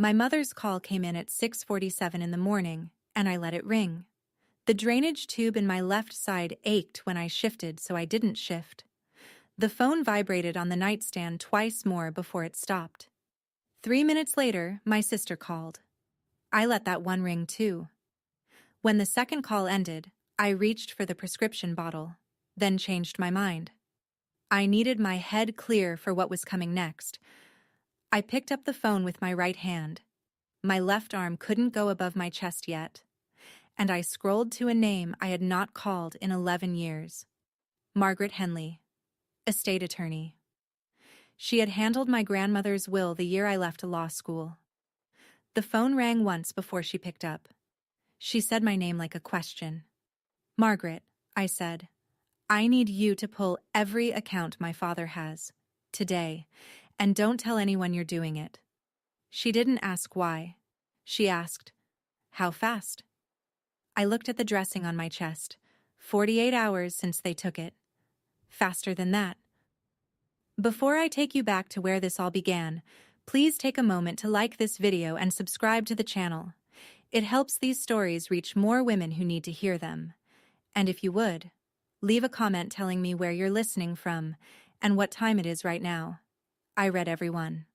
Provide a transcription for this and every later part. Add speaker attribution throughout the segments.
Speaker 1: My mother's call came in at 6:47 in the morning, and I let it ring. The drainage tube in my left side ached when I shifted, so I didn't shift. The phone vibrated on the nightstand twice more before it stopped. 3 minutes later, my sister called. I let that one ring too. When the second call ended, I reached for the prescription bottle, then changed my mind. I needed my head clear for what was coming next. I picked up the phone with my right hand. My left arm couldn't go above my chest yet, and I scrolled to a name I had not called in 11 years. Margaret Henley, estate attorney. She had handled my grandmother's will the year I left law school. The phone rang once before she picked up. She said my name like a question. "Margaret," I said, "I need you to pull every account my father has, today, and don't tell anyone you're doing it." She didn't ask why. She asked, "How fast?" I looked at the dressing on my chest. 48 hours since they took it. Faster than that. Before I take you back to where this all began, please take a moment to like this video and subscribe to the channel. It helps these stories reach more women who need to hear them. And if you would, leave a comment telling me where you're listening from and what time it is right now. I read every one.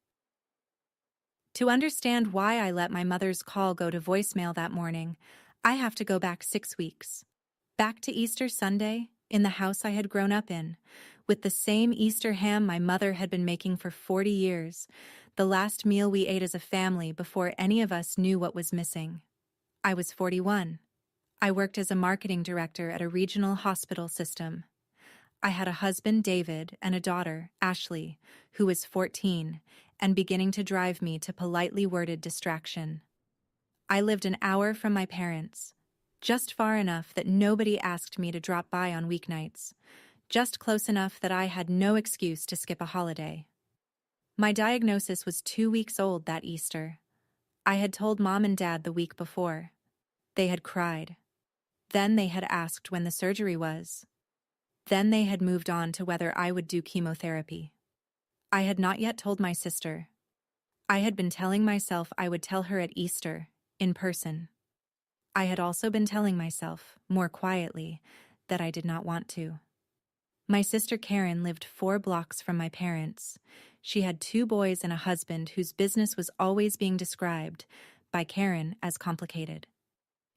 Speaker 1: To understand why I let my mother's call go to voicemail that morning, I have to go back 6 weeks. Back to Easter Sunday, in the house I had grown up in, with the same Easter ham my mother had been making for 40 years, the last meal we ate as a family before any of us knew what was missing. I was 41. I worked as a marketing director at a regional hospital system. I had a husband, David, and a daughter, Ashley, who was 14, and beginning to drive me to politely worded distraction. I lived an hour from my parents, just far enough that nobody asked me to drop by on weeknights, just close enough that I had no excuse to skip a holiday. My diagnosis was 2 weeks old that Easter. I had told Mom and Dad the week before. They had cried. Then they had asked when the surgery was. Then they had moved on to whether I would do chemotherapy. I had not yet told my sister. I had been telling myself I would tell her at Easter, in person. I had also been telling myself, more quietly, that I did not want to. My sister Karen lived 4 blocks from my parents. She had 2 boys and a husband whose business was always being described, by Karen, as complicated.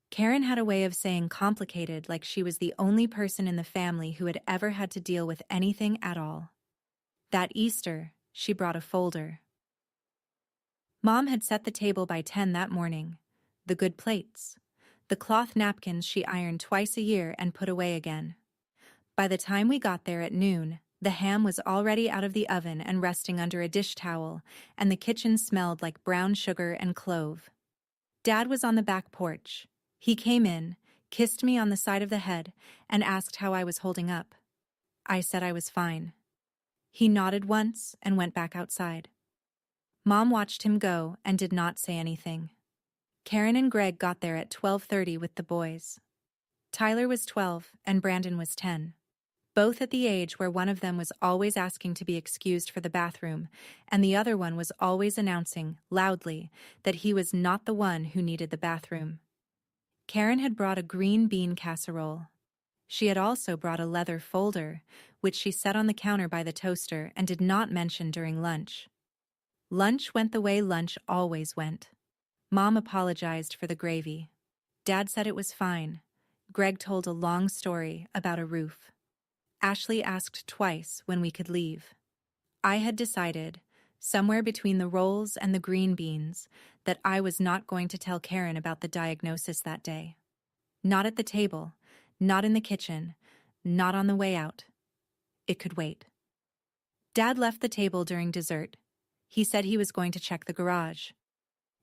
Speaker 1: Karen had a way of saying complicated like she was the only person in the family who had ever had to deal with anything at all. That Easter, she brought a folder. Mom had set the table by 10 that morning. The good plates. The cloth napkins she ironed twice a year and put away again. By the time we got there at noon, the ham was already out of the oven and resting under a dish towel, and the kitchen smelled like brown sugar and clove. Dad was on the back porch. He came in, kissed me on the side of the head, and asked how I was holding up. I said I was fine. He nodded once and went back outside. Mom watched him go and did not say anything. Karen and Greg got there at 12:30 with the boys. Tyler was 12 and Brandon was 10. Both at the age where one of them was always asking to be excused for the bathroom, and the other one was always announcing, loudly, that he was not the one who needed the bathroom. Karen had brought a green bean casserole. She had also brought a leather folder, which she set on the counter by the toaster and did not mention during lunch. Lunch went the way lunch always went. Mom apologized for the gravy. Dad said it was fine. Greg told a long story about a roof. Ashley asked twice when we could leave. I had decided, somewhere between the rolls and the green beans, that I was not going to tell Karen about the diagnosis that day. Not at the table, not in the kitchen, not on the way out. It could wait. Dad left the table during dessert. He said he was going to check the garage.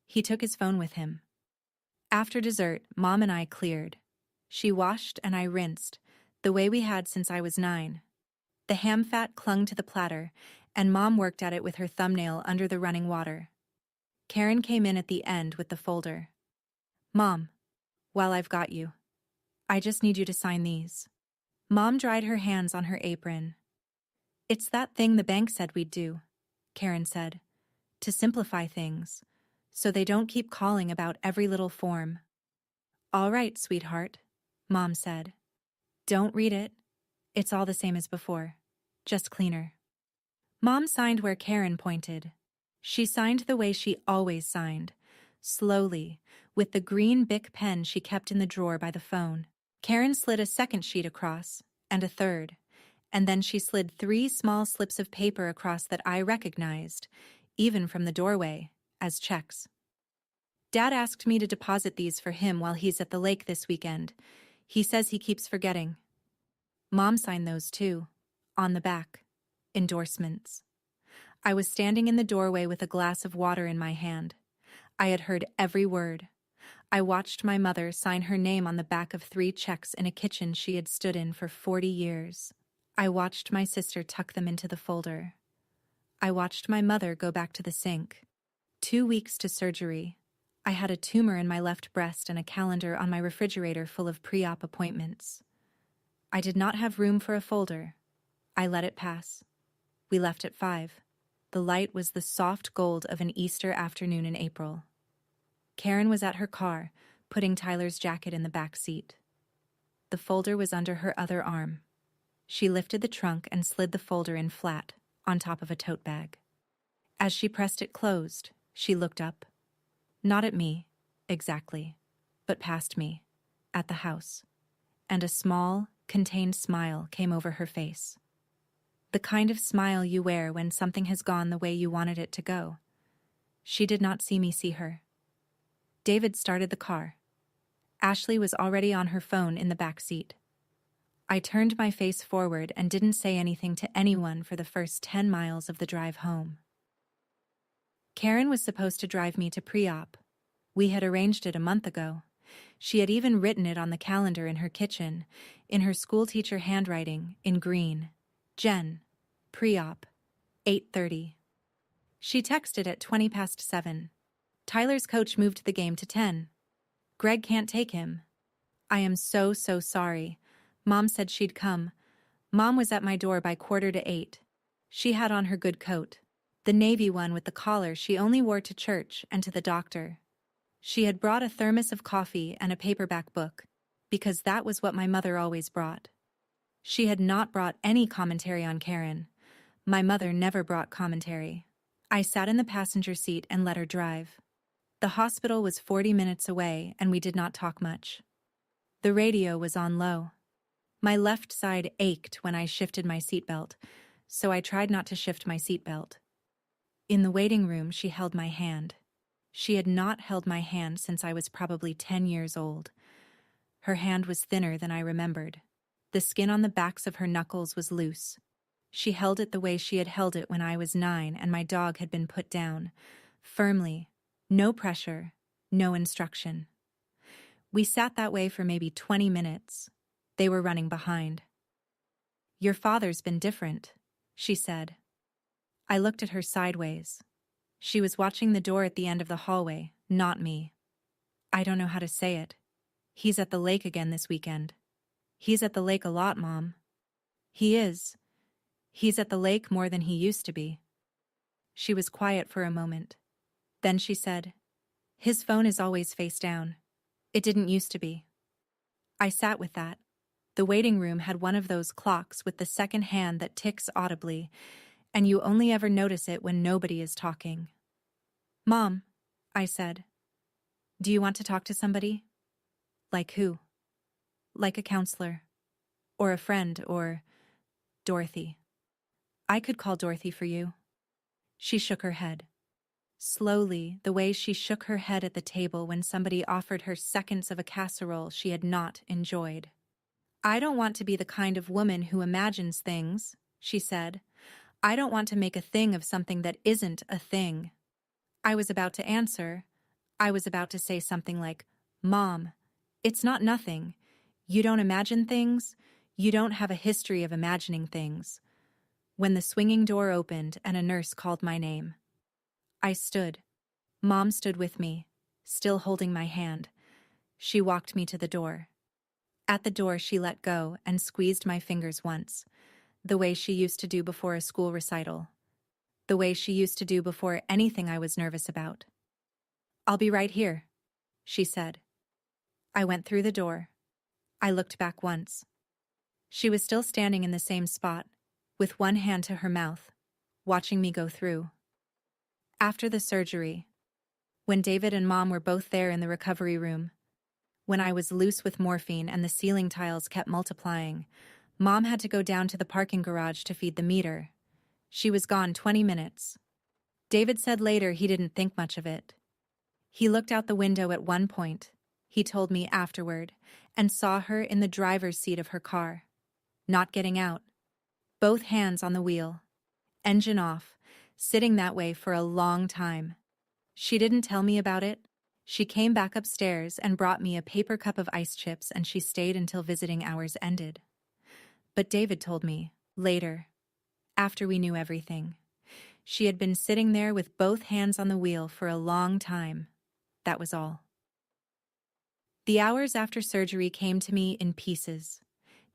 Speaker 1: He took his phone with him. After dessert, Mom and I cleared. She washed and I rinsed, the way we had since I was 9. The ham fat clung to the platter, and Mom worked at it with her thumbnail under the running water. Karen came in at the end with the folder. "Mom, while I've got you, I just need you to sign these." Mom dried her hands on her apron. "It's that thing the bank said we'd do," Karen said, "to simplify things, so they don't keep calling about every little form. All right, sweetheart, Mom said. Don't read it. It's all the same as before, just cleaner. Mom signed where Karen pointed. She signed the way she always signed, slowly, with the green Bic pen she kept in the drawer by the phone. Karen slid a second sheet across, and a third, and then she slid 3 small slips of paper across that I recognized, even from the doorway, as checks. Dad asked me to deposit these for him while he's at the lake this weekend. He says he keeps forgetting. Mom signed those too, on the back. Endorsements. I was standing in the doorway with a glass of water in my hand. I had heard every word. I watched my mother sign her name on the back of 3 checks in a kitchen she had stood in for 40 years. I watched my sister tuck them into the folder. I watched my mother go back to the sink. 2 weeks to surgery. I had a tumor in my left breast and a calendar on my refrigerator full of pre-op appointments. I did not have room for a folder. I let it pass. We left at 5. The light was the soft gold of an Easter afternoon in April. Karen was at her car, putting Tyler's jacket in the back seat. The folder was under her other arm. She lifted the trunk and slid the folder in flat, on top of a tote bag. As she pressed it closed, she looked up. Not at me, exactly, but past me, at the house. And a small, contained smile came over her face. The kind of smile you wear when something has gone the way you wanted it to go. She did not see me see her. David started the car. Ashley was already on her phone in the back seat. I turned my face forward and didn't say anything to anyone for the first 10 miles of the drive home. Karen was supposed to drive me to pre-op. We had arranged it a month ago. She had even written it on the calendar in her kitchen, in her schoolteacher handwriting, in green. Jen, pre-op, 8:30. She texted at 20 past 7. Tyler's coach moved the game to 10. Greg can't take him. I am so sorry. Mom said she'd come. Mom was at my door by 7:45. She had on her good coat, the navy one with the collar she only wore to church and to the doctor. She had brought a thermos of coffee and a paperback book, because that was what my mother always brought. She had not brought any commentary on Karen. My mother never brought commentary. I sat in the passenger seat and let her drive. The hospital was 40 minutes away, and we did not talk much. The radio was on low. My left side ached when I shifted my seatbelt, so I tried not to shift my seatbelt. In the waiting room, she held my hand. She had not held my hand since I was probably 10 years old. Her hand was thinner than I remembered. The skin on the backs of her knuckles was loose. She held it the way she had held it when I was 9 and my dog had been put down, firmly, no pressure, no instruction. We sat that way for maybe 20 minutes. They were running behind. "Your father's been different," she said. I looked at her sideways. She was watching the door at the end of the hallway, not me. "I don't know how to say it. He's at the lake again this weekend." "He's at the lake a lot, Mom." "He is. He's at the lake more than he used to be." She was quiet for a moment. Then she said, "His phone is always face down. It didn't used to be." I sat with that. The waiting room had one of those clocks with the second hand that ticks audibly, and you only ever notice it when nobody is talking. "Mom," I said, "do you want to talk to somebody?" "Like who?" "Like a counselor. Or a friend, or Dorothy." "I could call Dorothy for you." She shook her head. Slowly, the way she shook her head at the table when somebody offered her seconds of a casserole she had not enjoyed. "I don't want to be the kind of woman who imagines things," she said. "I don't want to make a thing of something that isn't a thing." I was about to answer. I was about to say something like, "Mom, it's not nothing. You don't imagine things. You don't have a history of imagining things." When the swinging door opened and a nurse called my name. I stood. Mom stood with me, still holding my hand. She walked me to the door. At the door, she let go and squeezed my fingers once, the way she used to do before a school recital, the way she used to do before anything I was nervous about. "I'll be right here," she said. I went through the door. I looked back once. She was still standing in the same spot, with one hand to her mouth, watching me go through. After the surgery, when David and Mom were both there in the recovery room, when I was loose with morphine and the ceiling tiles kept multiplying, Mom had to go down to the parking garage to feed the meter. She was gone 20 minutes. David said later he didn't think much of it. He looked out the window at one point, he told me afterward, and saw her in the driver's seat of her car, not getting out, both hands on the wheel, engine off, sitting that way for a long time. She didn't tell me about it. She came back upstairs and brought me a paper cup of ice chips, and she stayed until visiting hours ended. But David told me, later, after we knew everything, she had been sitting there with both hands on the wheel for a long time. That was all. The hours after surgery came to me in pieces.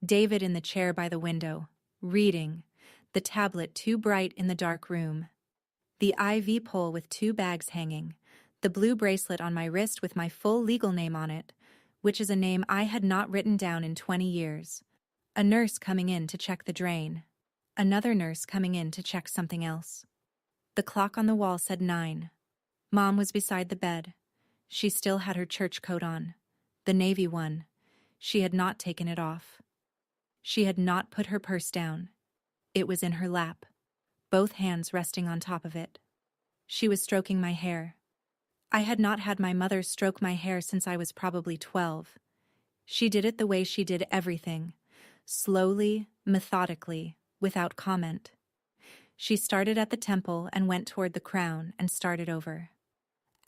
Speaker 1: David in the chair by the window, reading, the tablet too bright in the dark room, the IV pole with 2 bags hanging, the blue bracelet on my wrist with my full legal name on it, which is a name I had not written down in 20 years, a nurse coming in to check the drain, another nurse coming in to check something else. The clock on the wall said 9. Mom was beside the bed. She still had her church coat on, the navy one. She had not taken it off. She had not put her purse down. It was in her lap, both hands resting on top of it. She was stroking my hair. I had not had my mother stroke my hair since I was probably 12. She did it the way she did everything, slowly, methodically, without comment. She started at the temple and went toward the crown and started over.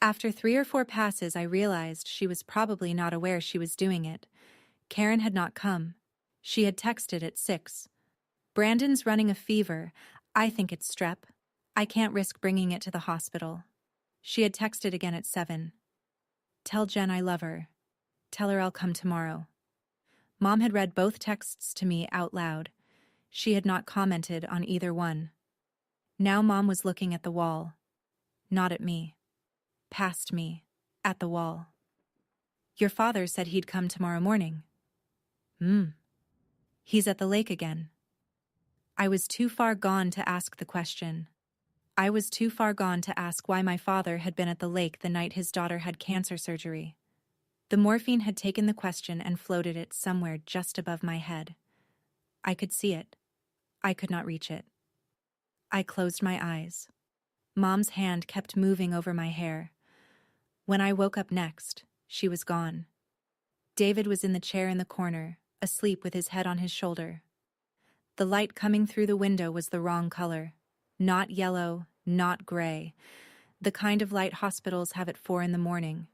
Speaker 1: After 3 or 4 passes, I realized she was probably not aware she was doing it. Karen had not come. She had texted at 6. "Brandon's running a fever. I think it's strep. I can't risk bringing it to the hospital." She had texted again at 7. "Tell Jen I love her. Tell her I'll come tomorrow." Mom had read both texts to me out loud. She had not commented on either one. Now Mom was looking at the wall. Not at me. Past me. At the wall. "Your father said he'd come tomorrow morning." He's at the lake again." I was too far gone to ask the question. I was too far gone to ask why my father had been at the lake the night his daughter had cancer surgery. The morphine had taken the question and floated it somewhere just above my head. I could see it. I could not reach it. I closed my eyes. Mom's hand kept moving over my hair. When I woke up next, she was gone. David was in the chair in the corner, asleep with his head on his shoulder. The light coming through the window was the wrong color. Not yellow, not gray. The kind of light hospitals have at 4 in the morning.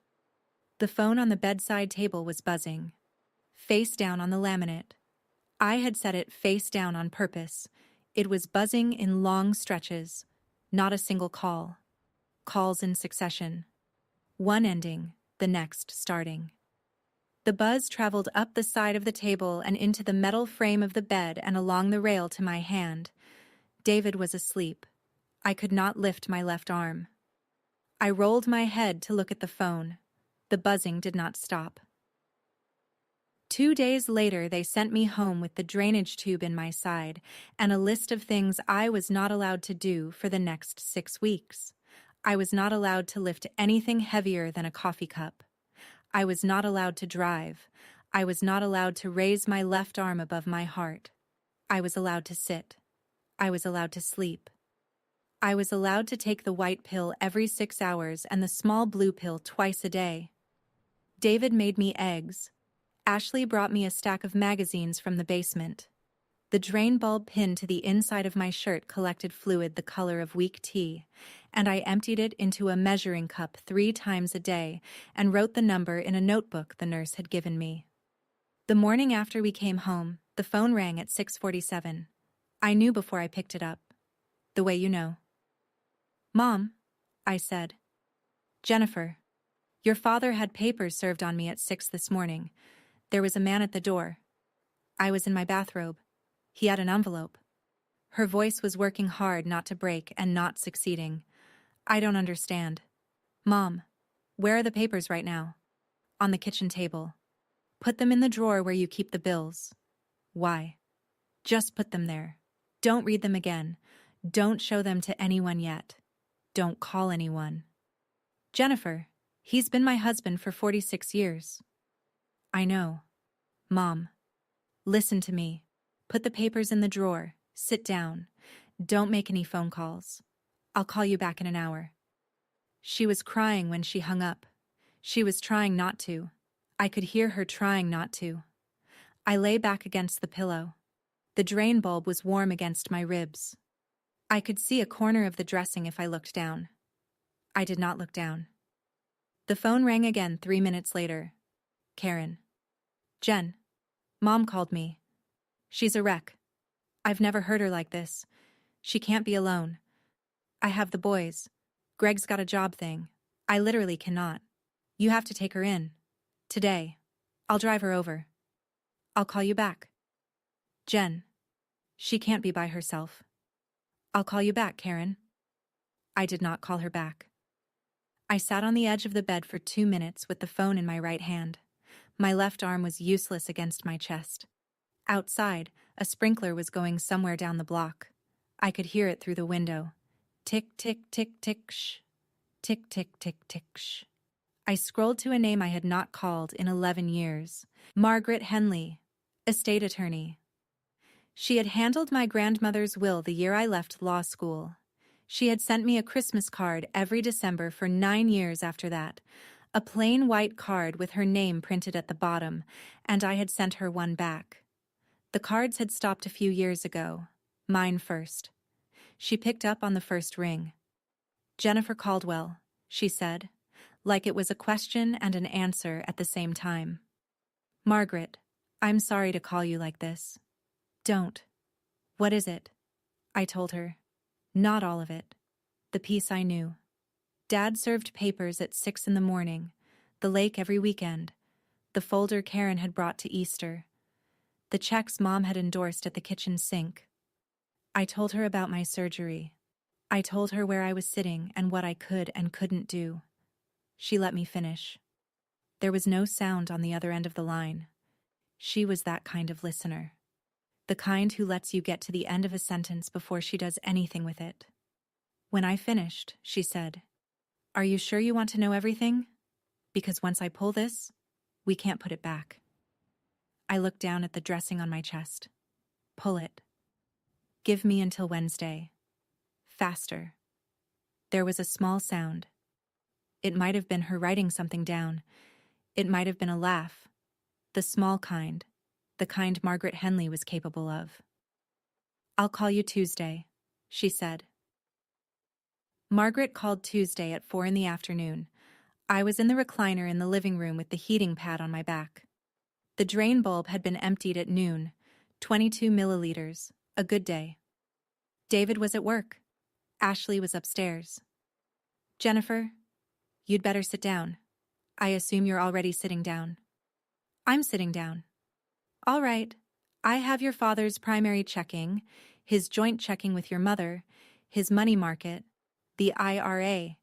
Speaker 1: The phone on the bedside table was buzzing. Face down on the laminate. I had set it face down on purpose. It was buzzing in long stretches. Not a single call. Calls in succession. One ending, the next starting. The buzz traveled up the side of the table and into the metal frame of the bed and along the rail to my hand. David was asleep. I could not lift my left arm. I rolled my head to look at the phone. The buzzing did not stop. 2 days later, they sent me home with the drainage tube in my side and a list of things I was not allowed to do for the next 6 weeks. I was not allowed to lift anything heavier than a coffee cup. I was not allowed to drive. I was not allowed to raise my left arm above my heart. I was allowed to sit. I was allowed to sleep. I was allowed to take the white pill every 6 hours and the small blue pill twice a day. David made me eggs. Ashley brought me a stack of magazines from the basement. The drain bulb pinned to the inside of my shirt collected fluid the color of weak tea, and I emptied it into a measuring cup 3 times a day and wrote the number in a notebook the nurse had given me. The morning after we came home, the phone rang at 6:47. I knew before I picked it up. The way you know. "Mom," I said. "Jennifer, your father had papers served on me at 6 this morning. There was a man at the door. I was in my bathrobe. He had an envelope." Her voice was working hard not to break and not succeeding. "I don't understand." "Mom, Where are the papers right now? On the kitchen table. Put them in the drawer where you keep the bills. Why? Just put them there. Don't read them again. Don't show them to anyone yet. Don't call anyone. Jennifer, he's been my husband for 46 years. I know. Mom, listen to me. Put the papers in the drawer. Sit down. Don't make any phone calls. I'll call you back in an hour. She was crying when she hung up. She was trying not to. I could hear her trying not to. I lay back against the pillow. The drain bulb was warm against my ribs. I could see a corner of the dressing if I looked down. I did not look down. The phone rang again 3 minutes later. Karen. Jen. Mom called me. She's a wreck. I've never heard her like this. She can't be alone. I have the boys. Greg's got a job thing. I literally cannot. You have to take her in. Today. I'll drive her over. I'll call you back. Jen. She can't be by herself. I'll call you back, Karen. I did not call her back. I sat on the edge of the bed for 2 minutes with the phone in my right hand. My left arm was useless against my chest. Outside, a sprinkler was going somewhere down the block. I could hear it through the window. Tick, tick, tick, tick, shh. Tick, tick, tick, tick, shh. I scrolled to a name I had not called in 11 years. Margaret Henley, estate attorney. She had handled my grandmother's will the year I left law school. She had sent me a Christmas card every December for 9 years after that, a plain white card with her name printed at the bottom, and I had sent her one back. The cards had stopped a few years ago, mine first. She picked up on the first ring. Jennifer Caldwell, she said, like it was a question and an answer at the same time. Margaret, I'm sorry to call you like this. Don't. What is it? I told her. Not all of it. The piece I knew. Dad served papers at 6 in the morning, the lake every weekend, the folder Karen had brought to Easter, the checks Mom had endorsed at the kitchen sink. I told her about my surgery. I told her where I was sitting and what I could and couldn't do. She let me finish. There was no sound on the other end of the line. She was that kind of listener. The kind who lets you get to the end of a sentence before she does anything with it. When I finished, she said, "Are you sure you want to know everything? Because once I pull this, we can't put it back." I looked down at the dressing on my chest. Pull it. Give me until Wednesday. Faster. There was a small sound. It might have been her writing something down. It might have been a laugh. The small kind. The kind Margaret Henley was capable of. "I'll call you Tuesday," she said. Margaret called Tuesday at 4 in the afternoon. I was in the recliner in the living room with the heating pad on my back. The drain bulb had been emptied at noon, 22 milliliters, a good day. David was at work. Ashley was upstairs. "Jennifer, you'd better sit down. I assume you're already sitting down." "I'm sitting down." "All right. I have your father's primary checking, his joint checking with your mother, his money market, the IRA,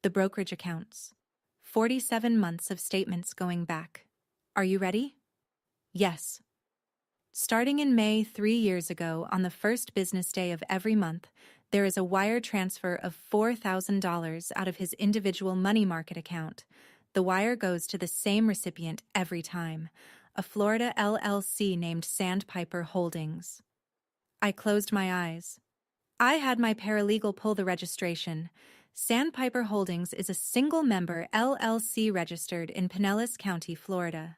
Speaker 1: the brokerage accounts. 47 months of statements going back. Are you ready?" "Yes." Starting in May 3 years ago, on the first business day of every month, there is a wire transfer of $4,000 out of his individual money market account. The wire goes to the same recipient every time, a Florida LLC named Sandpiper Holdings. I closed my eyes. I had my paralegal pull the registration. Sandpiper Holdings is a single-member LLC registered in Pinellas County, Florida.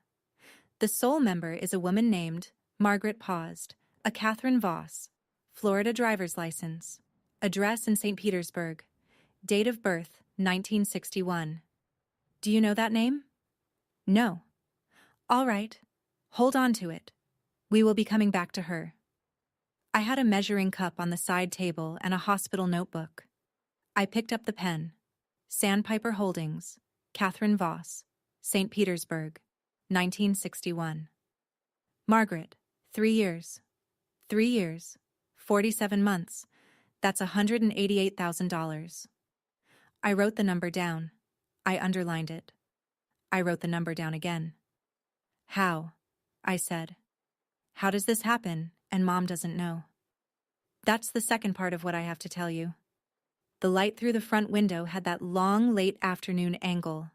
Speaker 1: The sole member is a woman named Margaret Paused, a Catherine Voss, Florida driver's license, address in St. Petersburg, date of birth 1961. Do you know that name? No. All right. Hold on to it. We will be coming back to her. I had a measuring cup on the side table and a hospital notebook. I picked up the pen. Sandpiper Holdings, Catherine Voss, St. Petersburg, 1961. Margaret, 3 years. 3 years, 47 months. That's $188,000. I wrote the number down. I underlined it. I wrote the number down again. How? I said. How does this happen, and Mom doesn't know? That's the second part of what I have to tell you. The light through the front window had that long, late afternoon angle.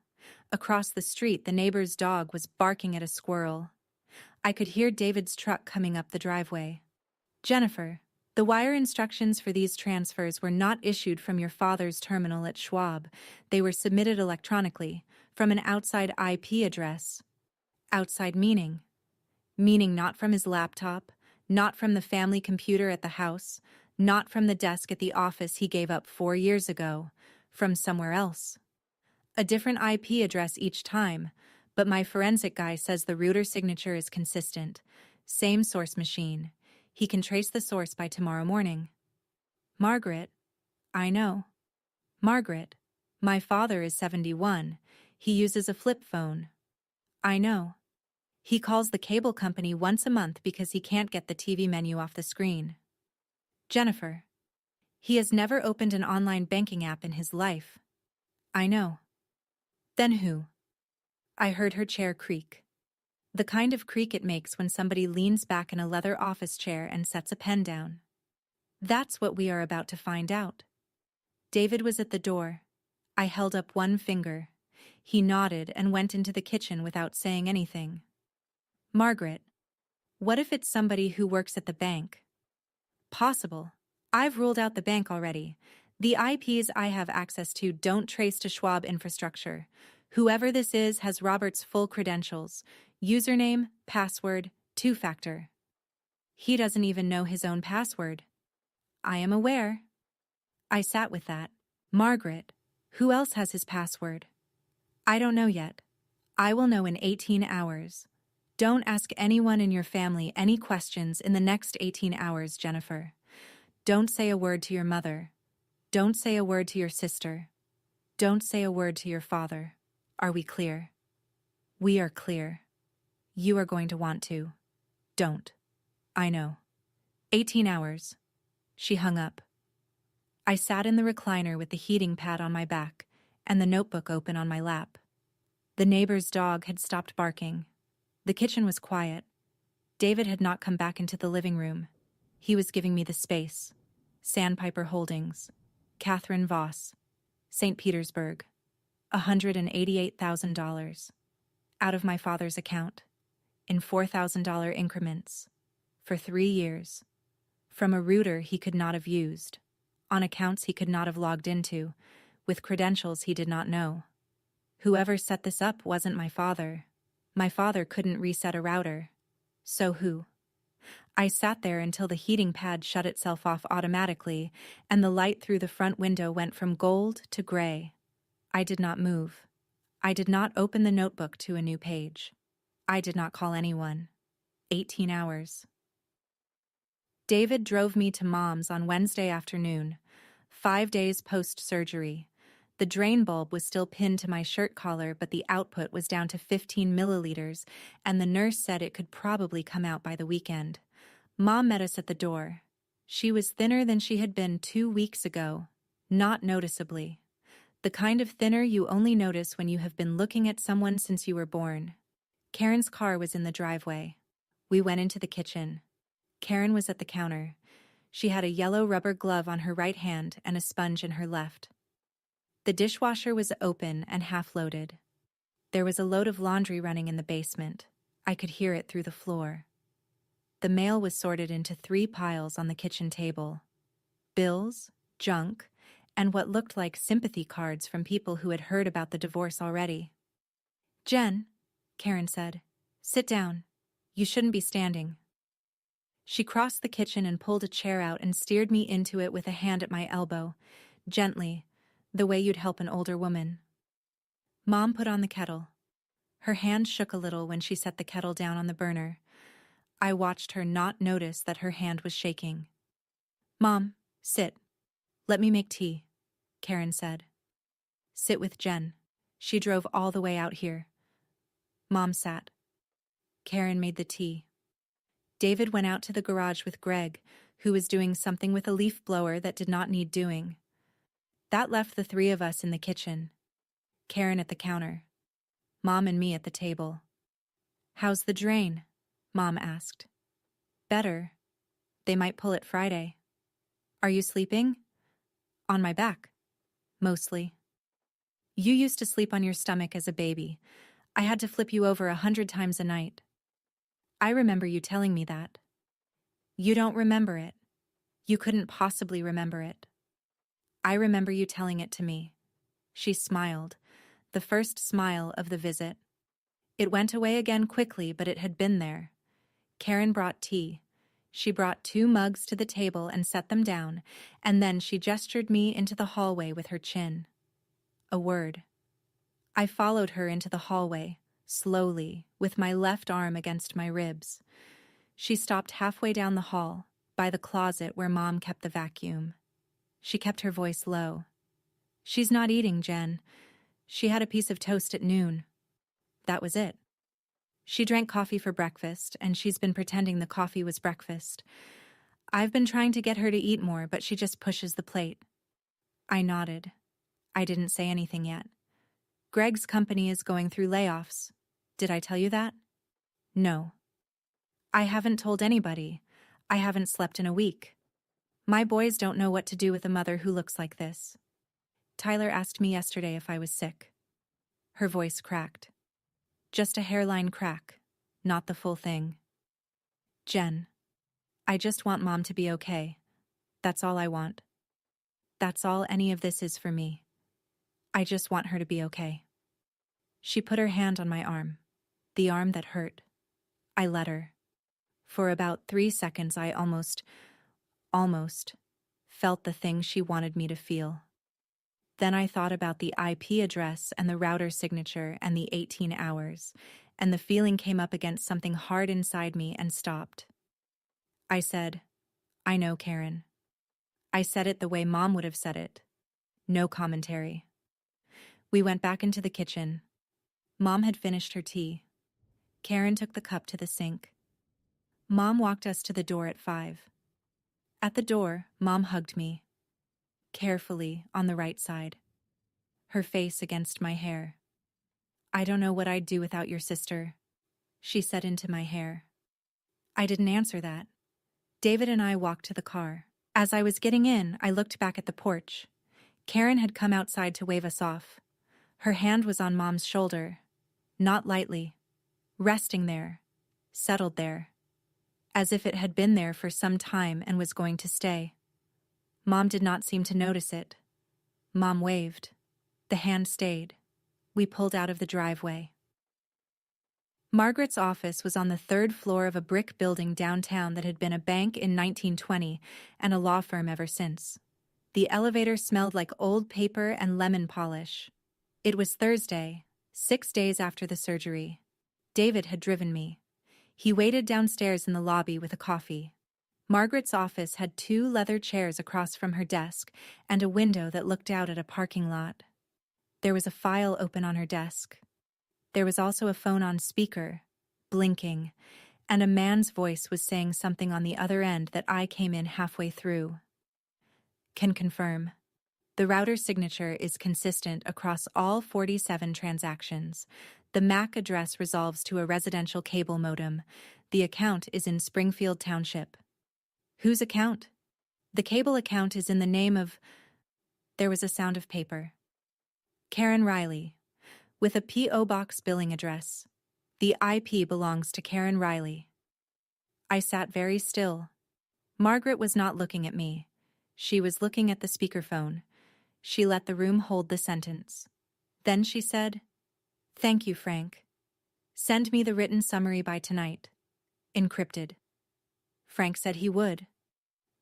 Speaker 1: Across the street, the neighbor's dog was barking at a squirrel. I could hear David's truck coming up the driveway. Jennifer, the wire instructions for these transfers were not issued from your father's terminal at Schwab. They were submitted electronically, from an outside IP address. Outside meaning? Meaning not from his laptop, not from the family computer at the house, not from the desk at the office he gave up 4 years ago, from somewhere else. A different IP address each time, but my forensic guy says the router signature is consistent. Same source machine. He can trace the source by tomorrow morning. Margaret. I know. Margaret. My father is 71. He uses a flip phone. I know. He calls the cable company once a month because he can't get the TV menu off the screen. Jennifer. He has never opened an online banking app in his life. I know. Then who? I heard her chair creak. The kind of creak it makes when somebody leans back in a leather office chair and sets a pen down. That's what we are about to find out. David was at the door. I held up one finger. He nodded and went into the kitchen without saying anything. Margaret. What if it's somebody who works at the bank? Possible. I've ruled out the bank already. The IPs I have access to don't trace to Schwab infrastructure. Whoever this is has Robert's full credentials. Username, password, two-factor. He doesn't even know his own password. I am aware. I sat with that. Margaret, who else has his password? I don't know yet. I will know in 18 hours. Don't ask anyone in your family any questions in the next 18 hours, Jennifer. Don't say a word to your mother. Don't say a word to your sister. Don't say a word to your father. Are we clear? We are clear. You are going to want to. Don't. I know. 18 hours. She hung up. I sat in the recliner with the heating pad on my back and the notebook open on my lap. The neighbor's dog had stopped barking. The kitchen was quiet. David had not come back into the living room. He was giving me the space. Sandpiper Holdings. Catherine Voss. St. Petersburg. $188,000. Out of my father's account. In $4,000 increments. For 3 years. From a router he could not have used. On accounts he could not have logged into. With credentials he did not know. Whoever set this up wasn't my father. My father couldn't reset a router. So who? I sat there until the heating pad shut itself off automatically, and the light through the front window went from gold to gray. I did not move. I did not open the notebook to a new page. I did not call anyone. 18 hours. David drove me to Mom's on Wednesday afternoon, 5 days post-surgery. The drain bulb was still pinned to my shirt collar, but the output was down to 15 milliliters, and the nurse said it could probably come out by the weekend. Mom met us at the door. She was thinner than she had been 2 weeks ago, not noticeably. The kind of thinner you only notice when you have been looking at someone since you were born. Karen's car was in the driveway. We went into the kitchen. Karen was at the counter. She had a yellow rubber glove on her right hand and a sponge in her left. The dishwasher was open and half-loaded. There was a load of laundry running in the basement. I could hear it through the floor. The mail was sorted into 3 piles on the kitchen table. Bills, junk, and what looked like sympathy cards from people who had heard about the divorce already. "Jen," Karen said, "sit down. You shouldn't be standing." She crossed the kitchen and pulled a chair out and steered me into it with a hand at my elbow, gently, the way you'd help an older woman. Mom put on the kettle. Her hand shook a little when she set the kettle down on the burner. I watched her not notice that her hand was shaking. "Mom, sit. Let me make tea," Karen said. "Sit with Jen. She drove all the way out here." Mom sat. Karen made the tea. David went out to the garage with Greg, who was doing something with a leaf blower that did not need doing. That left the 3 of us in the kitchen. Karen at the counter. Mom and me at the table. "How's the drain?" Mom asked. "Better. They might pull it Friday." "Are you sleeping?" "On my back. Mostly." "You used to sleep on your stomach as a baby. I had to flip you over 100 times a night." "I remember you telling me that." "You don't remember it. You couldn't possibly remember it." "I remember you telling it to me." She smiled, the first smile of the visit. It went away again quickly, but it had been there. Karen brought tea. She brought 2 mugs to the table and set them down, and then she gestured me into the hallway with her chin. A word. I followed her into the hallway, slowly, with my left arm against my ribs. She stopped halfway down the hall, by the closet where Mom kept the vacuum. She kept her voice low. "She's not eating, Jen. She had a piece of toast at noon. That was it. She drank coffee for breakfast, and she's been pretending the coffee was breakfast. I've been trying to get her to eat more, but she just pushes the plate." I nodded. I didn't say anything yet. "Greg's company is going through layoffs. Did I tell you that?" "No." "I haven't told anybody. I haven't slept in a week. My boys don't know what to do with a mother who looks like this. Tyler asked me yesterday if I was sick." Her voice cracked. "Just a hairline crack, not the full thing." "Jen, I just want Mom to be okay. That's all I want. That's all any of this is for me. I just want her to be okay." She put her hand on my arm, the arm that hurt. I let her. For about 3 seconds I almost felt the thing she wanted me to feel. Then I thought about the IP address and the router signature and the 18 hours, and the feeling came up against something hard inside me and stopped. I said, "I know, Karen." I said it the way Mom would have said it. No commentary. We went back into the kitchen. Mom had finished her tea. Karen took the cup to the sink. Mom walked us to the door at 5. At the door, Mom hugged me. Carefully, on the right side. Her face against my hair. "I don't know what I'd do without your sister," she said into my hair. I didn't answer that. David and I walked to the car. As I was getting in, I looked back at the porch. Karen had come outside to wave us off. Her hand was on Mom's shoulder. Not lightly. Resting there. Settled there. As if it had been there for some time and was going to stay. Mom did not seem to notice it. Mom waved. The hand stayed. We pulled out of the driveway. Margaret's office was on the 3rd floor of a brick building downtown that had been a bank in 1920 and a law firm ever since. The elevator smelled like old paper and lemon polish. It was Thursday, 6 days after the surgery. David had driven me. He waited downstairs in the lobby with a coffee. Margaret's office had 2 leather chairs across from her desk and a window that looked out at a parking lot. There was a file open on her desk. There was also a phone on speaker, blinking, and a man's voice was saying something on the other end that I came in halfway through. "Can confirm. The router signature is consistent across all 47 transactions. The MAC address resolves to a residential cable modem. The account is in Springfield Township." "Whose account?" "The cable account is in the name of..." There was a sound of paper. "Karen Riley, with a P.O. Box billing address. The IP belongs to Karen Riley." I sat very still. Margaret was not looking at me. She was looking at the speakerphone. She let the room hold the sentence. Then she said, "Thank you, Frank. Send me the written summary by tonight. Encrypted." Frank said he would.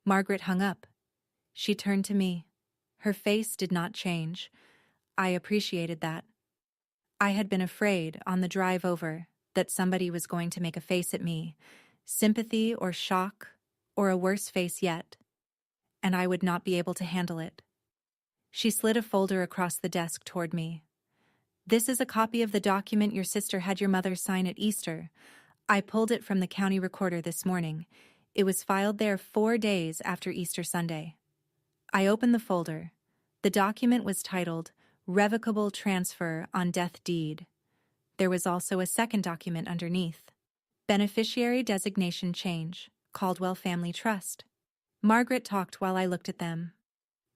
Speaker 1: Margaret hung up. She turned to me. Her face did not change. I appreciated that. I had been afraid, on the drive over, that somebody was going to make a face at me, sympathy or shock, or a worse face yet, and I would not be able to handle it. She slid a folder across the desk toward me. "This is a copy of the document your sister had your mother sign at Easter. I pulled it from the county recorder this morning. It was filed there 4 days after Easter Sunday." I opened the folder. The document was titled, Revocable transfer on death deed. There was also a second document underneath. Beneficiary designation change, Caldwell Family Trust. Margaret talked while I looked at them.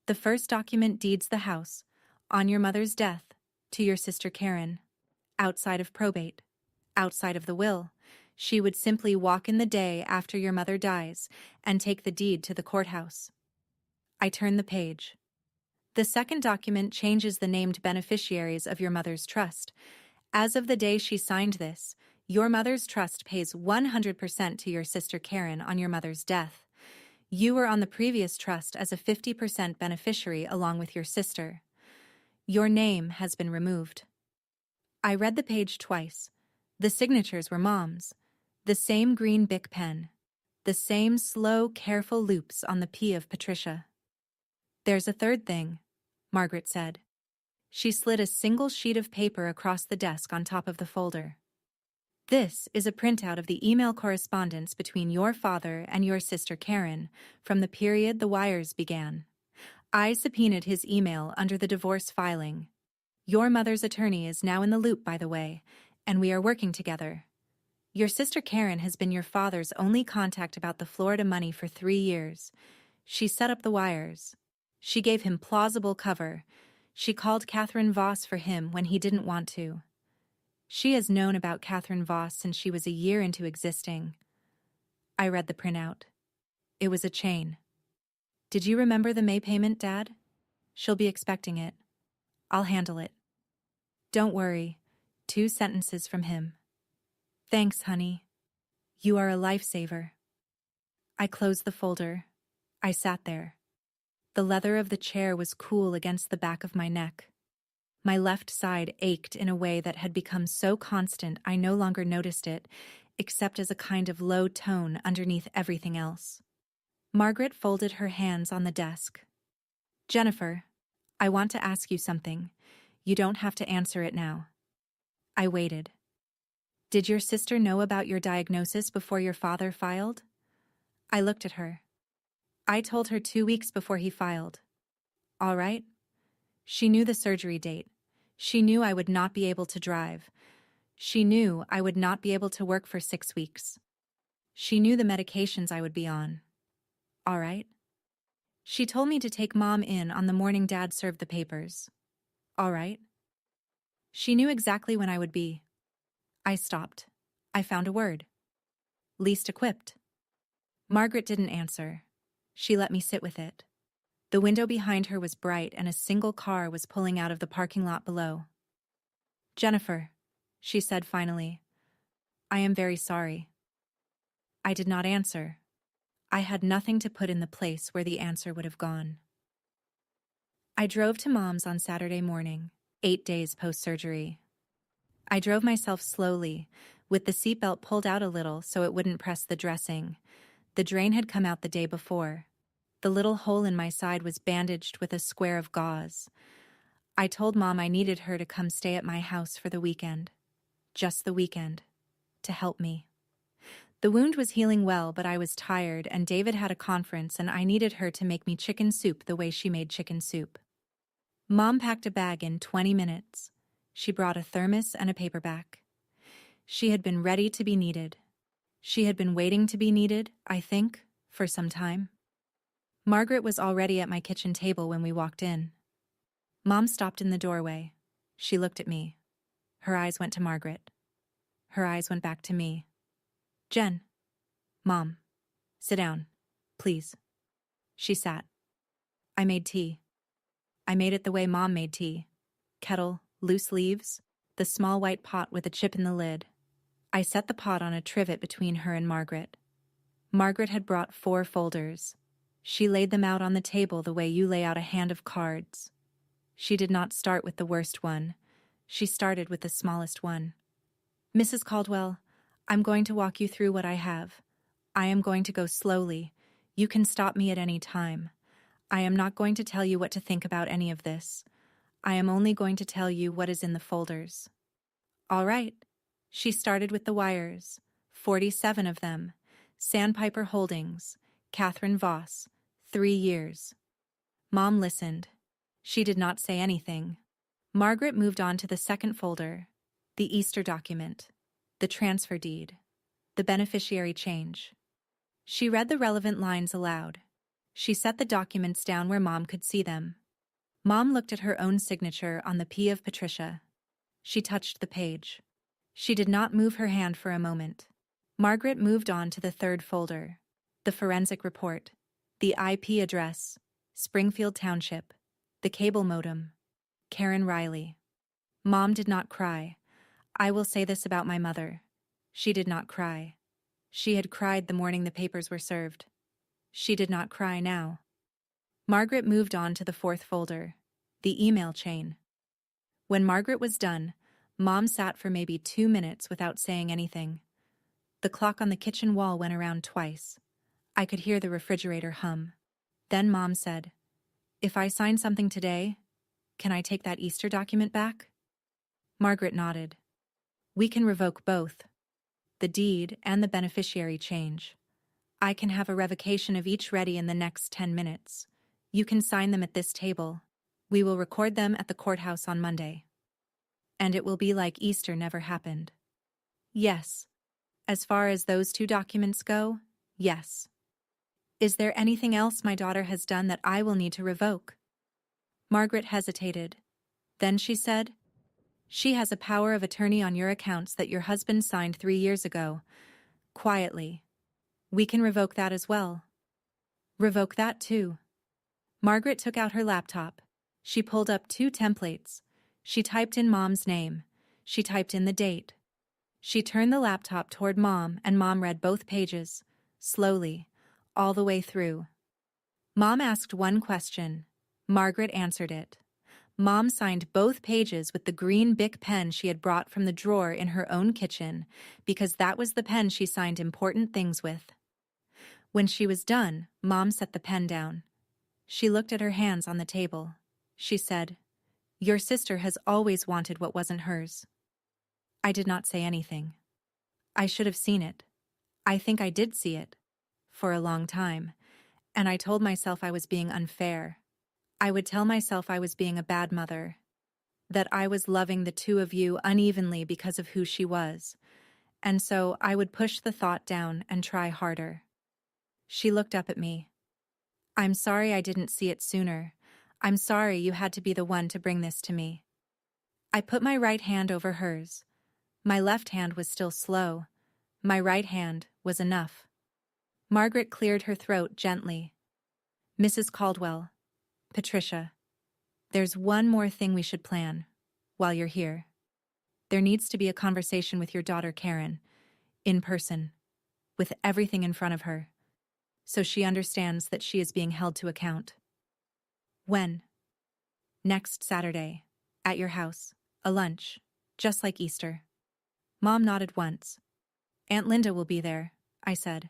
Speaker 1: The first document deeds the house, on your mother's death, to your sister Karen. Outside of probate. Outside of the will. She would simply walk in the day after your mother dies and take the deed to the courthouse. I turned the page. The second document changes the named beneficiaries of your mother's trust. As of the day she signed this, your mother's trust pays 100% to your sister Karen on your mother's death. You were on the previous trust as a 50% beneficiary along with your sister. Your name has been removed. I read the page twice. The signatures were Mom's. The same green Bic pen. The same slow, careful loops on the P of Patricia. There's a third thing, Margaret said. She slid a single sheet of paper across the desk on top of the folder. This is a printout of the email correspondence between your father and your sister Karen from the period the wires began. I subpoenaed his email under the divorce filing. Your mother's attorney is now in the loop, by the way, and we are working together. Your sister Karen has been your father's only contact about the Florida money for 3 years. She set up the wires. She gave him plausible cover. She called Catherine Voss for him when he didn't want to. She has known about Catherine Voss since she was a year into existing. I read the printout. It was a chain. Did you remember the May payment, Dad? She'll be expecting it. I'll handle it. Don't worry. 2 sentences from him. Thanks, honey. You are a lifesaver. I closed the folder. I sat there. The leather of the chair was cool against the back of my neck. My left side ached in a way that had become so constant I no longer noticed it, except as a kind of low tone underneath everything else. Margaret folded her hands on the desk. Jennifer, I want to ask you something. You don't have to answer it now. I waited. Did your sister know about your diagnosis before your father filed? I looked at her. I told her 2 weeks before he filed. All right. She knew the surgery date. She knew I would not be able to drive. She knew I would not be able to work for 6 weeks. She knew the medications I would be on. All right. She told me to take Mom in on the morning Dad served the papers. All right. She knew exactly when I would be. I stopped. I found a word. Least equipped. Margaret didn't answer. She let me sit with it. The window behind her was bright and a single car was pulling out of the parking lot below. Jennifer, she said finally, I am very sorry. I did not answer. I had nothing to put in the place where the answer would have gone. I drove to Mom's on Saturday morning, 8 days post-surgery. I drove myself slowly, with the seatbelt pulled out a little so it wouldn't press the dressing. The drain had come out the day before. The little hole in my side was bandaged with a square of gauze. I told Mom I needed her to come stay at my house for the weekend. Just the weekend. To help me. The wound was healing well, but I was tired, and David had a conference, and I needed her to make me chicken soup the way she made chicken soup. Mom packed a bag in 20 minutes. She brought a thermos and a paperback. She had been ready to be needed. She had been waiting to be needed, I think, for some time. Margaret was already at my kitchen table when we walked in. Mom stopped in the doorway. She looked at me. Her eyes went to Margaret. Her eyes went back to me. Jen. Mom. Sit down, please. She sat. I made tea. I made it the way Mom made tea. Kettle, loose leaves, the small white pot with a chip in the lid. I set the pot on a trivet between her and Margaret. Margaret had brought 4 folders. She laid them out on the table the way you lay out a hand of cards. She did not start with the worst one. She started with the smallest one. Mrs. Caldwell, I'm going to walk you through what I have. I am going to go slowly. You can stop me at any time. I am not going to tell you what to think about any of this. I am only going to tell you what is in the folders. All right. She started with the wires. 47 of them. Sandpiper Holdings. Catherine Voss. 3 years. Mom listened. She did not say anything. Margaret moved on to the second folder, the Easter document, the transfer deed, the beneficiary change. She read the relevant lines aloud. She set the documents down where Mom could see them. Mom looked at her own signature on the P of Patricia. She touched the page. She did not move her hand for a moment. Margaret moved on to the third folder, the forensic report, the IP address, Springfield Township, the cable modem, Karen Riley. Mom did not cry. I will say this about my mother. She did not cry. She had cried the morning the papers were served. She did not cry now. Margaret moved on to the fourth folder, the email chain. When Margaret was done, Mom sat for maybe 2 minutes without saying anything. The clock on the kitchen wall went around twice. I could hear the refrigerator hum. Then Mom said, "If I sign something today, can I take that Easter document back?" Margaret nodded. "We can revoke both, the deed and the beneficiary change. I can have a revocation of each ready in the next 10 minutes. You can sign them at this table. We will record them at the courthouse on Monday. And it will be like Easter never happened." Yes. As far as those 2 documents go, yes. Is there anything else my daughter has done that I will need to revoke? Margaret hesitated. Then she said, "She has a power of attorney on your accounts that your husband signed 3 years ago. Quietly. We can revoke that as well." Revoke that too. Margaret took out her laptop. She pulled up 2 templates. She typed in Mom's name. She typed in the date. She turned the laptop toward Mom, and Mom read both pages, slowly, all the way through. Mom asked one question. Margaret answered it. Mom signed both pages with the green Bic pen she had brought from the drawer in her own kitchen, because that was the pen she signed important things with. When she was done, Mom set the pen down. She looked at her hands on the table. She said, "Your sister has always wanted what wasn't hers." I did not say anything. I should have seen it. I think I did see it. For a long time. And I told myself I was being unfair. I would tell myself I was being a bad mother. That I was loving the 2 of you unevenly because of who she was. And so I would push the thought down and try harder. She looked up at me. "I'm sorry I didn't see it sooner. I'm sorry you had to be the one to bring this to me." I put my right hand over hers. My left hand was still slow. My right hand was enough. Margaret cleared her throat gently. "Mrs. Caldwell, Patricia, there's one more thing we should plan while you're here. There needs to be a conversation with your daughter Karen, in person, with everything in front of her, so she understands that she is being held to account." "When?" "Next Saturday, at your house, a lunch, just like Easter." Mom nodded once. "Aunt Linda will be there," I said.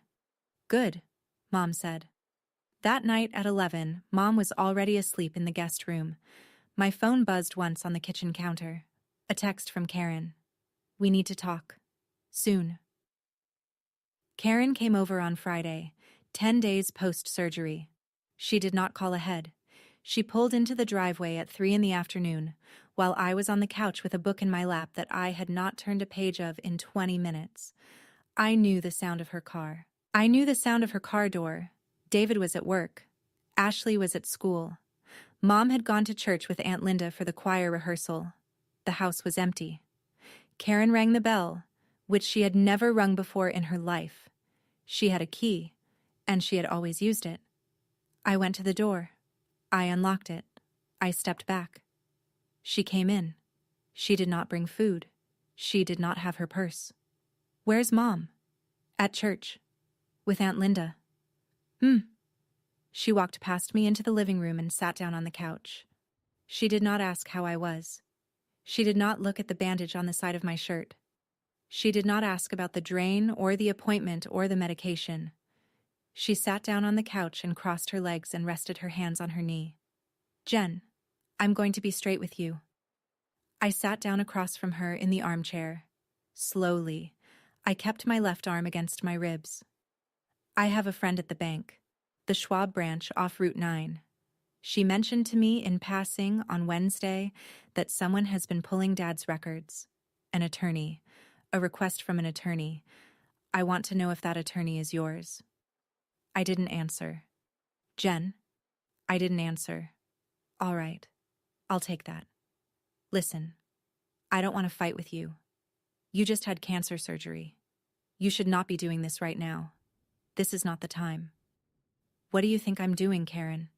Speaker 1: "Good," Mom said. That night at 11, Mom was already asleep in the guest room. My phone buzzed once on the kitchen counter. A text from Karen. "We need to talk. Soon." Karen came over on Friday, 10 days post-surgery. She did not call ahead. She pulled into the driveway at 3 in the afternoon, while I was on the couch with a book in my lap that I had not turned a page of in 20 minutes. I knew the sound of her car. I knew the sound of her car door. David was at work. Ashley was at school. Mom had gone to church with Aunt Linda for the choir rehearsal. The house was empty. Karen rang the bell, which she had never rung before in her life. She had a key, and she had always used it. I went to the door. I unlocked it. I stepped back. She came in. She did not bring food. She did not have her purse. "Where's Mom?" "At church. With Aunt Linda." She walked past me into the living room and sat down on the couch. She did not ask how I was. She did not look at the bandage on the side of my shirt. She did not ask about the drain or the appointment or the medication. She sat down on the couch and crossed her legs and rested her hands on her knee. "Jen, I'm going to be straight with you." I sat down across from her in the armchair. Slowly, I kept my left arm against my ribs. "I have a friend at the bank, the Schwab branch off Route 9. She mentioned to me in passing on Wednesday that someone has been pulling Dad's records. An attorney. A request from an attorney. I want to know if that attorney is yours. I didn't answer. Jen, I didn't answer. All right. I'll take that. Listen, I don't want to fight with you. You just had cancer surgery. You should not be doing this right now. This is not the time. What do you think I'm doing, Karen?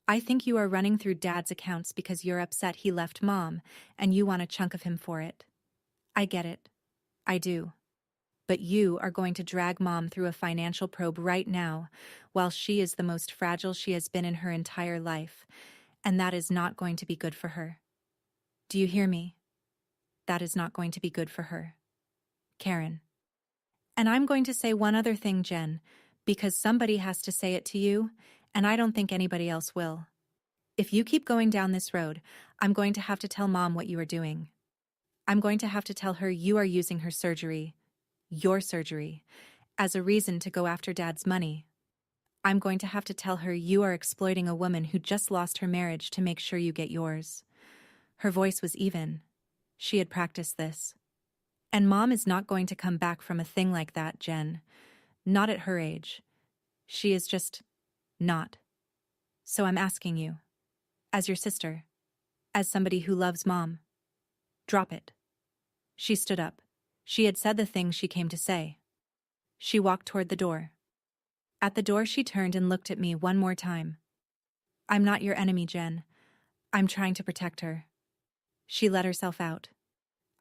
Speaker 1: I think you are running through Dad's accounts because you're upset he left Mom and you want a chunk of him for it. I get it. I do. But you are going to drag Mom through a financial probe right now while she is the most fragile she has been in her entire life, and that is not going to be good for her. Do you hear me? That is not going to be good for her. Karen. And I'm going to say one other thing, Jen, because somebody has to say it to you, and I don't think anybody else will. If you keep going down this road, I'm going to have to tell Mom what you are doing. I'm going to have to tell her you are using her surgery, your surgery, as a reason to go after Dad's money. I'm going to have to tell her you are exploiting a woman who just lost her marriage to make sure you get yours. Her voice was even. She had practiced this. And Mom is not going to come back from a thing like that, Jen. Not at her age. She is just not. So I'm asking you, as your sister, as somebody who loves Mom, drop it. She stood up. She had said the thing she came to say. She walked toward the door. At the door she turned and looked at me one more time. I'm not your enemy, Jen. I'm trying to protect her. She let herself out.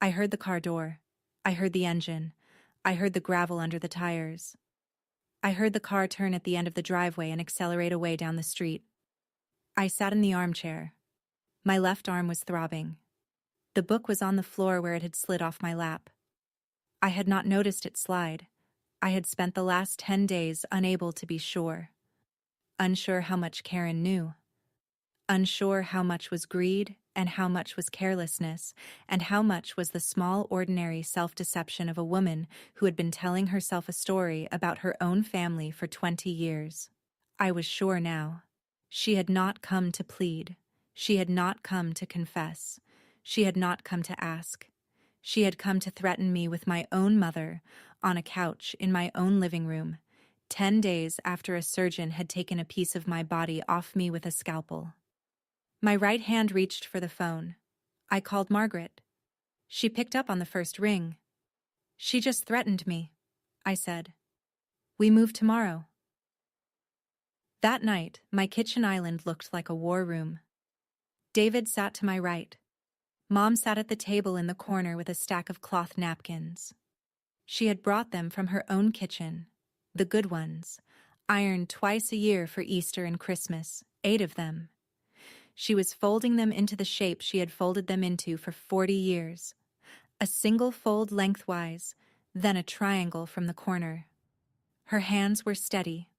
Speaker 1: I heard the car door. I heard the engine. I heard the gravel under the tires. I heard the car turn at the end of the driveway and accelerate away down the street. I sat in the armchair. My left arm was throbbing. The book was on the floor where it had slid off my lap. I had not noticed it slide. I had spent the last 10 days unable to be sure. Unsure how much Karen knew. Unsure how much was greed and how much was carelessness and how much was the small ordinary self-deception of a woman who had been telling herself a story about her own family for 20 years. I was sure now. She had not come to plead. She had not come to confess. She had not come to ask. She had come to threaten me with my own mother on a couch in my own living room, 10 days after a surgeon had taken a piece of my body off me with a scalpel. My right hand reached for the phone. I called Margaret. She picked up on the first ring. She just threatened me, I said. We move tomorrow. That night, my kitchen island looked like a war room. David sat to my right. Mom sat at the table in the corner with a stack of cloth napkins. She had brought them from her own kitchen, the good ones, ironed twice a year for Easter and Christmas, 8 of them. She was folding them into the shape she had folded them into for 40 years. A single fold lengthwise, then a triangle from the corner. Her hands were steady.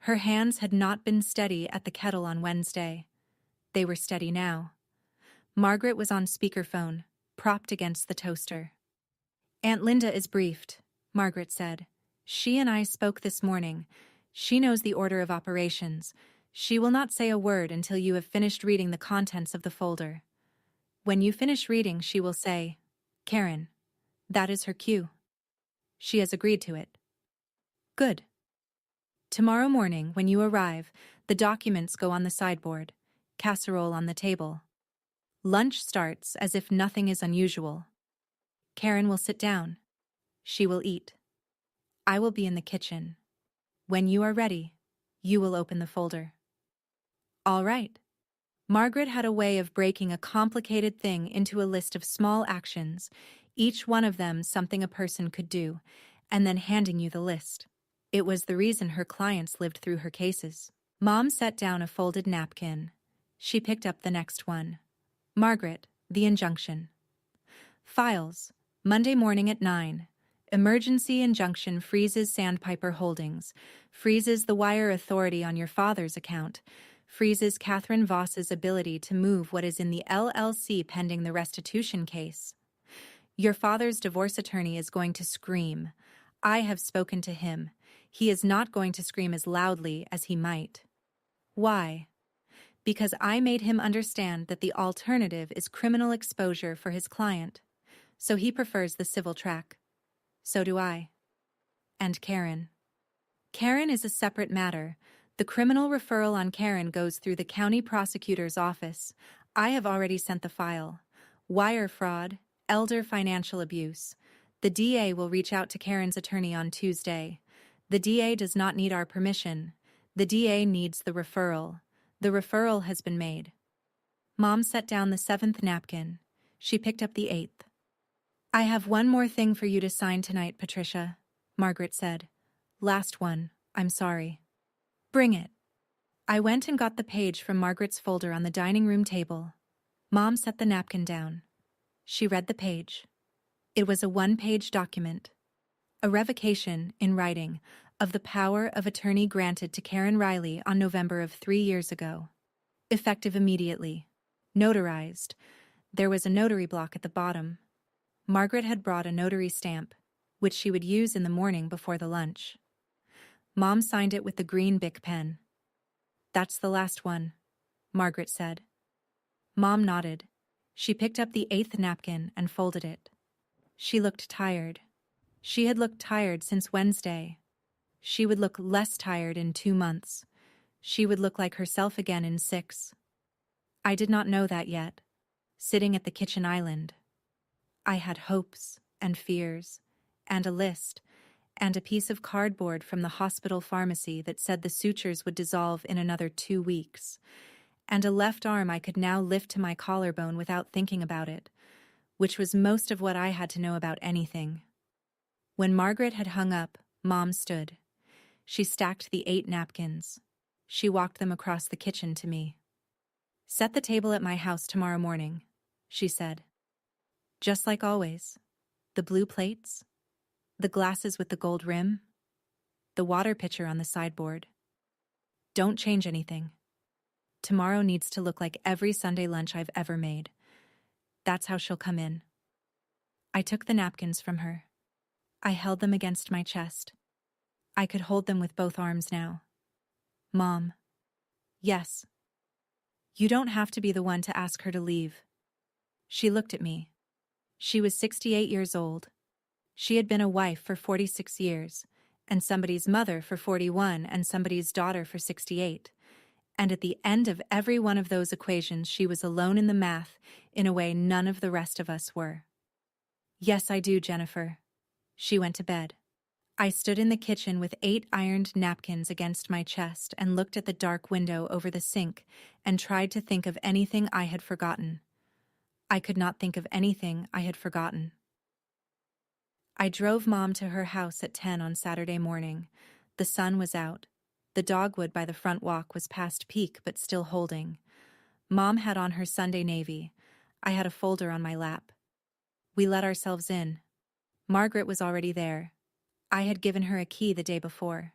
Speaker 1: Her hands had not been steady at the kettle on Wednesday. They were steady now. Margaret was on speakerphone, propped against the toaster. Aunt Linda is briefed, Margaret said. She and I spoke this morning. She knows the order of operations. She will not say a word until you have finished reading the contents of the folder. When you finish reading, she will say, Karen, that is her cue. She has agreed to it. Good. Tomorrow morning, when you arrive, the documents go on the sideboard, casserole on the table. Lunch starts as if nothing is unusual. Karen will sit down. She will eat. I will be in the kitchen. When you are ready, you will open the folder. All right. Margaret had a way of breaking a complicated thing into a list of small actions, each one of them something a person could do, and then handing you the list. It was the reason her clients lived through her cases. Mom set down a folded napkin. She picked up the next one. Margaret, the injunction. Files. Monday morning at 9. Emergency injunction freezes Sandpiper Holdings. Freezes the wire authority on your father's account. Freezes Catherine Voss's ability to move what is in the LLC pending the restitution case. Your father's divorce attorney is going to scream. I have spoken to him. He is not going to scream as loudly as he might. Why? Because I made him understand that the alternative is criminal exposure for his client, so he prefers the civil track. So do I. And Karen. Karen is a separate matter. The criminal referral on Karen goes through the county prosecutor's office. I have already sent the file. Wire fraud, elder financial abuse. The DA will reach out to Karen's attorney on Tuesday. The DA does not need our permission. The DA needs the referral. The referral has been made. Mom set down the 7th napkin. She picked up the 8th. I have one more thing for you to sign tonight, Patricia, Margaret said. Last one, I'm sorry. Bring it. I went and got the page from Margaret's folder on the dining room table. Mom set the napkin down. She read the page. It was a 1-page document. A revocation, in writing, of the power of attorney granted to Karen Riley on November of 3 years ago. Effective immediately. Notarized. There was a notary block at the bottom. Margaret had brought a notary stamp, which she would use in the morning before the lunch. Mom signed it with the green Bic pen. That's the last one, Margaret said. Mom nodded. She picked up the 8th napkin and folded it. She looked tired. She had looked tired since Wednesday. She would look less tired in 2 months. She would look like herself again in 6. I did not know that yet. Sitting at the kitchen island, I had hopes and fears, and a list, and a piece of cardboard from the hospital pharmacy that said the sutures would dissolve in another 2 weeks, and a left arm I could now lift to my collarbone without thinking about it, which was most of what I had to know about anything. When Margaret had hung up, Mom stood. She stacked the 8 napkins. She walked them across the kitchen to me. Set the table at my house tomorrow morning, she said. Just like always. The blue plates, the glasses with the gold rim, the water pitcher on the sideboard. Don't change anything. Tomorrow needs to look like every Sunday lunch I've ever made. That's how she'll come in. I took the napkins from her. I held them against my chest. I could hold them with both arms now. Mom. Yes. You don't have to be the one to ask her to leave. She looked at me. She was 68 years old. She had been a wife for 46 years, and somebody's mother for 41, and somebody's daughter for 68. And at the end of every one of those equations, she was alone in the math in a way none of the rest of us were. Yes, I do, Jennifer. She went to bed. I stood in the kitchen with 8 ironed napkins against my chest and looked at the dark window over the sink and tried to think of anything I had forgotten. I could not think of anything I had forgotten. I drove Mom to her house at 10 on Saturday morning. The sun was out. The dogwood by the front walk was past peak but still holding. Mom had on her Sunday navy. I had a folder on my lap. We let ourselves in. Margaret was already there. I had given her a key the day before.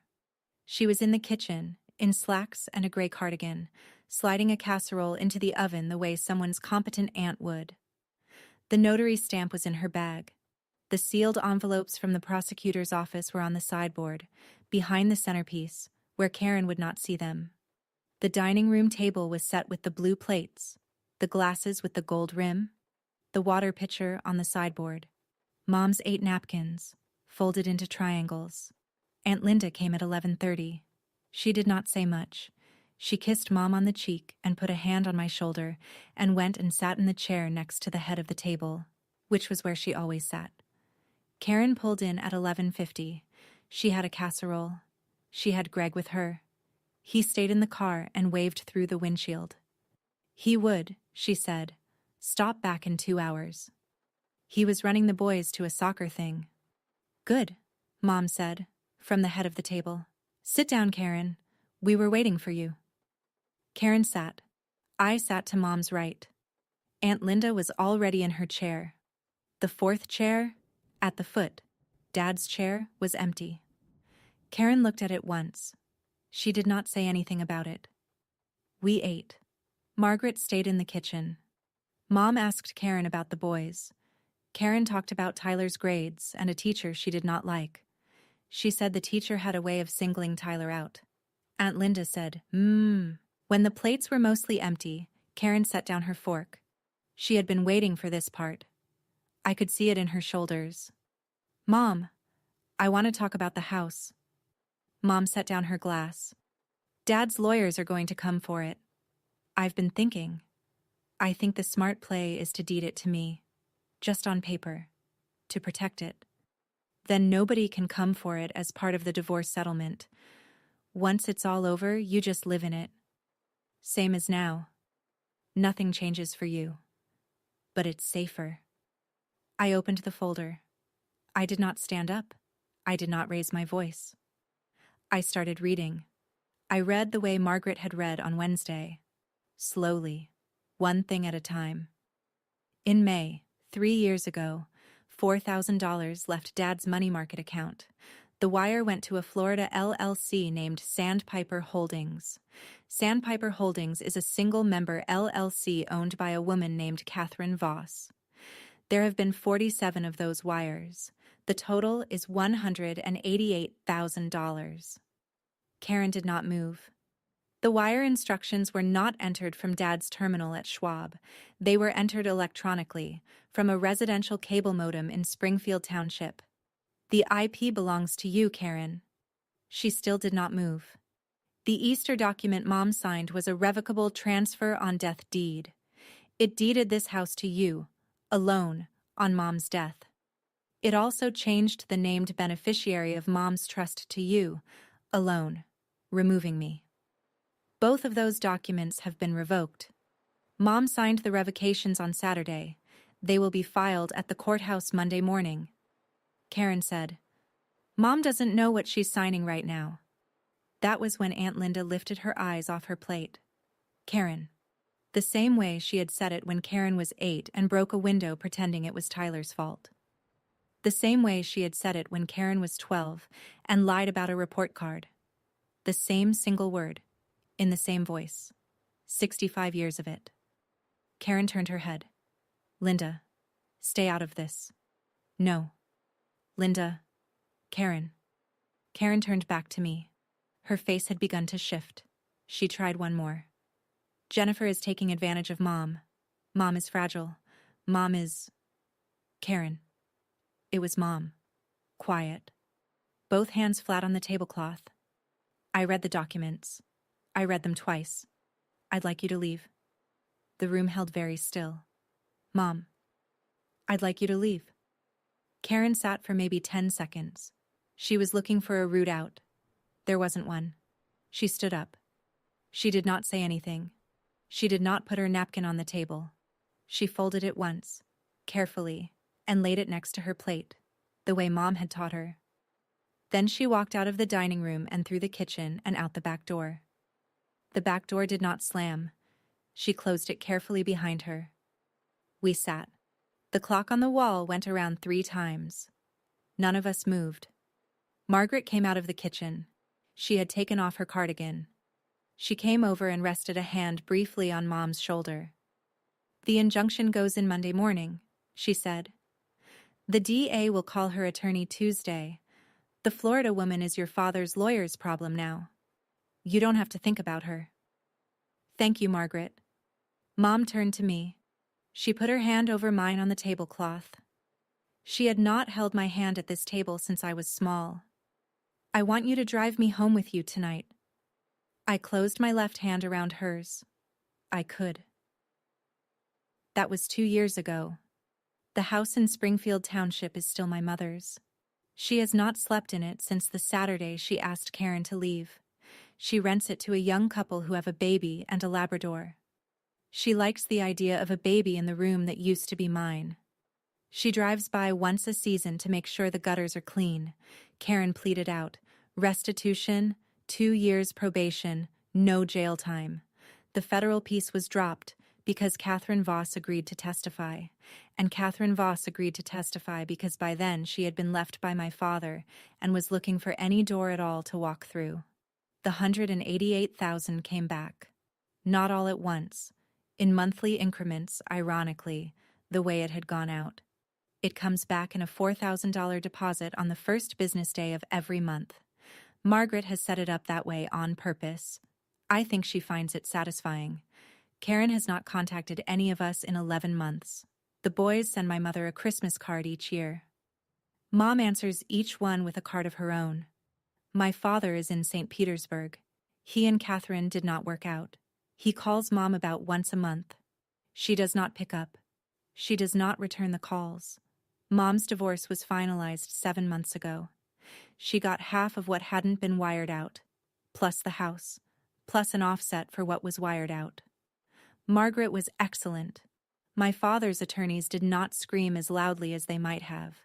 Speaker 1: She was in the kitchen, in slacks and a gray cardigan, sliding a casserole into the oven the way someone's competent aunt would. The notary stamp was in her bag. The sealed envelopes from the prosecutor's office were on the sideboard, behind the centerpiece, where Karen would not see them. The dining room table was set with the blue plates, the glasses with the gold rim, the water pitcher on the sideboard. Mom's 8 napkins, folded into triangles. Aunt Linda came at 11:30. She did not say much. She kissed Mom on the cheek and put a hand on my shoulder and went and sat in the chair next to the head of the table, which was where she always sat. Karen pulled in at 11:50. She had a casserole. She had Greg with her. He stayed in the car and waved through the windshield. He would, she said, stop back in 2 hours. He was running the boys to a soccer thing. Good, Mom said, from the head of the table. Sit down, Karen. We were waiting for you. Karen sat. I sat to Mom's right. Aunt Linda was already in her chair. The 4th chair, at the foot, Dad's chair, was empty. Karen looked at it once. She did not say anything about it. We ate. Margaret stayed in the kitchen. Mom asked Karen about the boys. Karen talked about Tyler's grades and a teacher she did not like. She said the teacher had a way of singling Tyler out. Aunt Linda said, When the plates were mostly empty, Karen set down her fork. She had been waiting for this part. I could see it in her shoulders. Mom, I want to talk about the house. Mom set down her glass. Dad's lawyers are going to come for it. I've been thinking. I think the smart play is to deed it to me. Just on paper. To protect it. Then nobody can come for it as part of the divorce settlement. Once it's all over, you just live in it. Same as now. Nothing changes for you. But it's safer. I opened the folder. I did not stand up. I did not raise my voice. I started reading. I read the way Margaret had read on Wednesday. Slowly. One thing at a time. In May, 3 years ago, $4,000 left Dad's money market account. The wire went to a Florida LLC named Sandpiper Holdings. Sandpiper Holdings is a single-member LLC owned by a woman named Catherine Voss. There have been 47 of those wires. The total is $188,000. Karen did not move. The wire instructions were not entered from Dad's terminal at Schwab. They were entered electronically from a residential cable modem in Springfield Township. The IP belongs to you, Karen. She still did not move. The Easter document Mom signed was a revocable transfer on death deed. It deeded this house to you, alone, on Mom's death. It also changed the named beneficiary of Mom's trust to you, alone, removing me. Both of those documents have been revoked. Mom signed the revocations on Saturday. They will be filed at the courthouse Monday morning. Karen said, Mom doesn't know what she's signing right now. That was when Aunt Linda lifted her eyes off her plate. Karen. The same way she had said it when Karen was 8 and broke a window pretending it was Tyler's fault. The same way she had said it when Karen was 12 and lied about a report card. The same single word. In the same voice. 65 years of it. Karen turned her head. Linda, stay out of this. No. Linda. Karen. Karen turned back to me. Her face had begun to shift. She tried one more. Jennifer is taking advantage of Mom. Mom is fragile. Mom is... Karen. It was Mom. Quiet. Both hands flat on the tablecloth. I read the documents. I read them twice. I'd like you to leave. The room held very still. Mom. I'd like you to leave. Karen sat for maybe 10 seconds. She was looking for a route out. There wasn't one. She stood up. She did not say anything. She did not put her napkin on the table. She folded it once, carefully, and laid it next to her plate, the way Mom had taught her. Then she walked out of the dining room and through the kitchen and out the back door. The back door did not slam. She closed it carefully behind her. We sat. The clock on the wall went around 3 times. None of us moved. Margaret came out of the kitchen. She had taken off her cardigan. She came over and rested a hand briefly on Mom's shoulder. The injunction goes in Monday morning, she said. The DA will call her attorney Tuesday. The Florida woman is your father's lawyer's problem now. You don't have to think about her. Thank you, Margaret. Mom turned to me. She put her hand over mine on the tablecloth. She had not held my hand at this table since I was small. I want you to drive me home with you tonight. I closed my left hand around hers. I could. That was 2 years ago. The house in Springfield Township is still my mother's. She has not slept in it since the Saturday she asked Karen to leave. She rents it to a young couple who have a baby and a Labrador. She likes the idea of a baby in the room that used to be mine. She drives by once a season to make sure the gutters are clean. Karen pleaded out, restitution, 2 years probation, no jail time. The federal piece was dropped because Catherine Voss agreed to testify. And Catherine Voss agreed to testify because by then she had been left by my father and was looking for any door at all to walk through. The $188,000 came back. Not all at once. In monthly increments, ironically, the way it had gone out. It comes back in a $4,000 deposit on the first business day of every month. Margaret has set it up that way on purpose. I think she finds it satisfying. Karen has not contacted any of us in 11 months. The boys send my mother a Christmas card each year. Mom answers each one with a card of her own. My father is in St. Petersburg. He and Catherine did not work out. He calls Mom about once a month. She does not pick up. She does not return the calls. Mom's divorce was finalized 7 months ago. She got half of what hadn't been wired out, plus the house, plus an offset for what was wired out. Margaret was excellent. My father's attorneys did not scream as loudly as they might have.